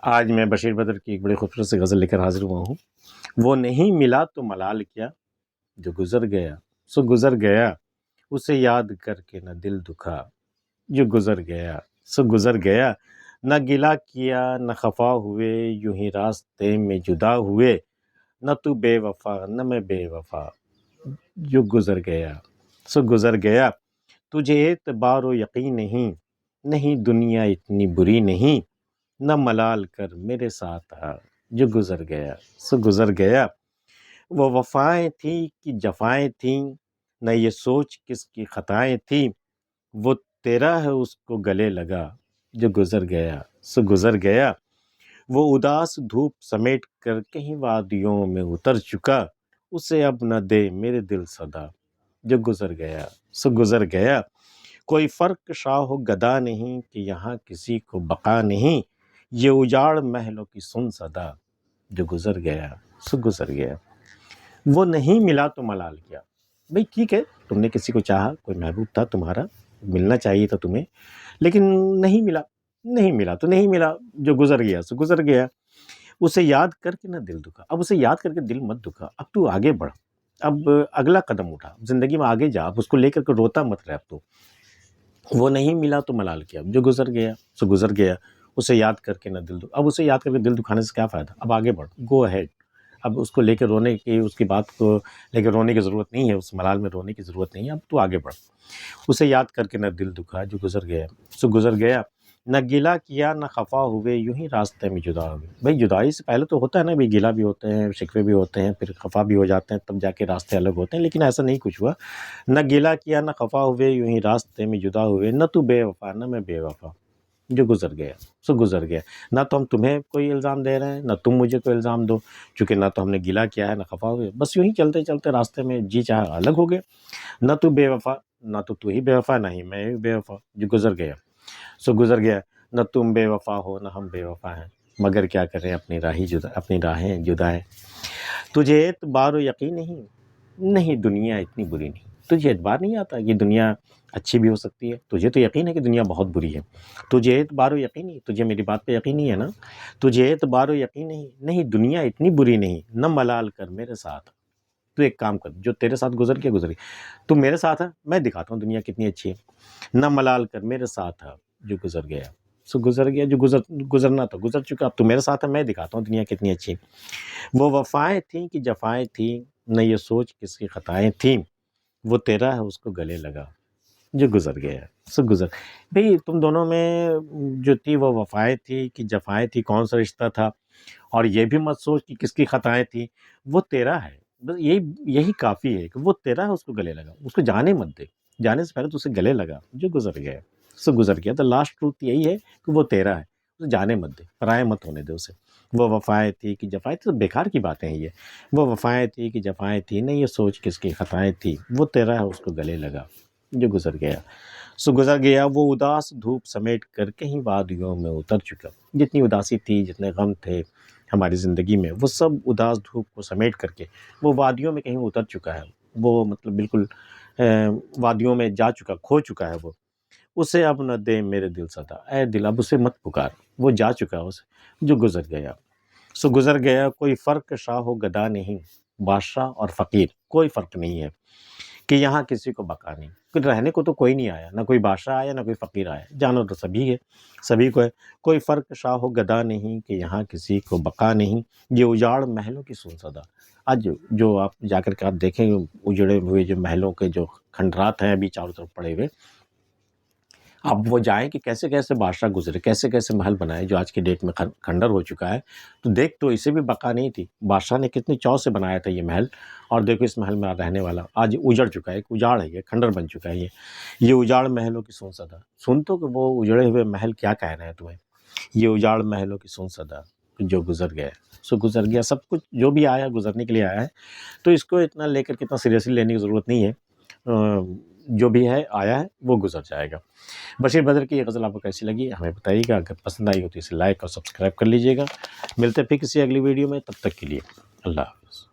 آج میں بشیر بدر کی ایک بڑی خوبصورت سی غزل لے کر حاضر ہوا ہوں۔ وہ نہیں ملا تو ملال کیا، جو گزر گیا سو گزر گیا، اسے یاد کر کے نہ دل دکھا، جو گزر گیا سو گزر گیا، نہ گلا کیا نہ خفا ہوئے، یوں ہی راستے میں جدا ہوئے، نہ تو بے وفا نہ میں بے وفا، جو گزر گیا سو گزر گیا۔ تجھے اعتبار و یقین نہیں، نہیں دنیا اتنی بری نہیں، نہ ملال کر میرے ساتھ آ، جو گزر گیا سو گزر گیا۔ وہ وفائیں تھیں کہ جفائیں تھیں، نہ یہ سوچ کس کی خطائیں تھیں، وہ تیرا ہے اس کو گلے لگا، جو گزر گیا سو گزر گیا۔ وہ اداس دھوپ سمیٹ کر کہیں وادیوں میں اتر چکا، اسے اب نہ دے میرے دل صدا، جو گزر گیا سو گزر گیا۔ کوئی فرق شاہ و گدا نہیں کہ یہاں کسی کو بقا نہیں، یہ اجاڑ محلوں کی سن صدا، جو گزر گیا سو گزر گیا۔ وہ نہیں ملا تو ملال کیا۔ بھئی ٹھیک ہے، تم نے کسی کو چاہا، کوئی محبوب تھا تمہارا، ملنا چاہیے تھا تمہیں، لیکن نہیں ملا، نہیں ملا تو نہیں ملا، جو گزر گیا سو گزر گیا۔ اسے یاد کر کے نہ دل دکھا، اب اسے یاد کر کے دل مت دکھا، اب تو آگے بڑھ، اب اگلا قدم اٹھا، زندگی میں آگے جا، اب اس کو لے کر کے روتا مت رہ اب تو۔ وہ نہیں ملا تو ملال کیا، جو گزر گیا سو گزر گیا، اسے یاد کر کے نہ دل دکھا، اب اسے یاد کر کے دل دکھانے سے کیا فائدہ، اب آگے بڑھ، گو اہیڈ۔ اب اس کو لے کے رونے کی، اس کی بات کو لے کے رونے کی ضرورت نہیں ہے، اس ملال میں رونے کی ضرورت نہیں ہے، اب تو آگے بڑھ۔ اسے یاد کر کے نہ دل دکھا، جو گزر گیا سو گزر گیا، نہ گلا کیا نہ خفا ہوئے، یوں ہی راستے میں جدا ہوئے۔ بھئی جدائی سے پہلے تو ہوتا ہے نا، بھی گلا بھی ہوتے ہیں، شکوے بھی ہوتے ہیں، پھر خفا بھی ہو جاتے ہیں، تب جا کے راستے الگ ہوتے ہیں، لیکن ایسا نہیں کچھ ہوا۔ نہ گلا کیا نہ خفا ہوئے، یوں ہی راستے میں جدا ہوئے، نہ تو بے وفا نہ میں بے وفا، جو گزر گیا سو گزر گیا۔ نہ تو ہم تمہیں کوئی الزام دے رہے ہیں، نہ تم مجھے کوئی الزام دو، چونکہ نہ تو ہم نے گلا کیا ہے نہ خفا ہوئے، بس یوں ہی چلتے چلتے راستے میں جی چاہا الگ ہو گئے۔ نہ تو بے وفا، نہ تو ہی بے وفا، نہ ہی میں بے وفا، جو گزر گیا سو گزر گیا۔ نہ تم بے وفا ہو نہ ہم بے وفا ہیں، مگر کیا کریں اپنی راہیں جدا ہیں۔ تجھے اعتبار و یقین نہیں، نہیں دنیا اتنی بری نہیں، تجھے اعتبار نہیں آتا کہ دنیا اچھی بھی ہو سکتی ہے، تجھے تو یقین ہے کہ دنیا بہت بری ہے، تجھے اعتبار و یقین نہیں، تجھے میری بات پہ یقین نہیں ہے نا، تجھے اعتبار و یقین نہیں، نہیں دنیا اتنی بری نہیں، نہ ملال کر میرے ساتھ۔ تو ایک کام کر، جو تیرے ساتھ گزر کے گزری، تو میرے ساتھ ہے، میں دکھاتا ہوں دنیا کتنی اچھی ہے، نہ ملال کر میرے ساتھ ہے، جو گزر گیا سو گزر گیا، جو گزرنا تھا گزر چکا، اب تو میرے ساتھ ہے، میں دکھاتا ہوں دنیا کتنی اچھی ہے۔ وہ وفائیں تھیں کہ جفائیں تھیں، نہ یہ سوچ کس کی خطائیں تھیں، وہ تیرا ہے اس کو گلے لگا، جو گزر گیا سو گزر۔ بھئی تم دونوں میں جو تھی وہ وفائیں تھی کہ جفائیں تھی، کون سا رشتہ تھا، اور یہ بھی مت سوچ کہ کس کی خطائیں تھیں، وہ تیرا ہے، بس یہی کافی ہے کہ وہ تیرا ہے، اس کو گلے لگا، اس کو جانے مت دے، جانے سے پہلے تو اسے گلے لگا، جو گزر گیا سو گزر گیا۔ تو لاسٹ ٹروتھ یہی ہے کہ وہ تیرا ہے، اسے جانے مت دے، پرائے مت ہونے دے اسے۔ وہ وفائیں تھی کہ جفائیں تھی، تو بیکار کی باتیں ہیں یہ، وہ وفائیں تھی کہ جفائیں تھی، نہیں یہ سوچ کس کی خطائیں تھی، وہ تیرا ہے اس کو گلے لگا، جو گزر گیا سو گزر گیا۔ وہ اداس دھوپ سمیٹ کر کہیں وادیوں میں اتر چکا، جتنی اداسی تھی، جتنے غم تھے ہماری زندگی میں، وہ سب اداس دھوپ کو سمیٹ کر کے وہ وادیوں میں کہیں اتر چکا ہے، وہ مطلب بالکل وادیوں میں جا چکا، کھو چکا ہے وہ۔ اسے اب نہ دے میرے دل صدا، اے دل اب اسے مت پکار، وہ جا چکا ہے اسے، جو گزر گیا سو گزر گیا۔ کوئی فرق شاہ و گدا نہیں، بادشاہ اور فقیر کوئی فرق نہیں ہے، کہ یہاں کسی کو بقا نہیں، کہ رہنے کو تو کوئی نہیں آیا، نہ کوئی بادشاہ آیا نہ کوئی فقیر آیا، جانا تو سبھی ہے، سبھی کو ہے۔ کوئی فرق شاہ و گدا نہیں کہ یہاں کسی کو بقا نہیں، یہ اجاڑ محلوں کی سن صدا۔ آج جو آپ جا کر کے آپ دیکھیں، اجڑے ہوئے جو محلوں کے جو کھنڈرات ہیں ابھی چاروں طرف پڑے ہوئے، اب وہ جائیں کہ کیسے کیسے بادشاہ گزرے، کیسے کیسے محل بنائے، جو آج کی ڈیٹ میں کھنڈر ہو چکا ہے، تو دیکھ تو اسے بھی بقا نہیں تھی، بادشاہ نے کتنی چاؤ سے بنایا تھا یہ محل، اور دیکھو اس محل میں رہنے والا آج اجڑ چکا ہے، ایک اجاڑ ہے، یہ کھنڈر بن چکا ہے یہ اجاڑ محلوں کی سن صدا۔ سن تو کہ وہ اجڑے ہوئے محل کیا کہہ رہے ہیں تمہیں، یہ اجاڑ محلوں کی سن صدا، جو گزر گیا سو گزر گیا۔ سب کچھ جو بھی آیا گزرنے کے لیے آیا ہے، تو اس کو اتنا لے کر کے اتنا سیریسلی لینے کی ضرورت نہیں ہے، جو بھی ہے آیا ہے وہ گزر جائے گا۔ بشیر بدر کی یہ غزل آپ کو کیسی لگی ہمیں بتائیے گا، اگر پسند آئی ہو تو اسے لائک اور سبسکرائب کر لیجیے گا۔ ملتے ہیں پھر کسی اگلی ویڈیو میں، تب تک کے لیے اللہ حافظ۔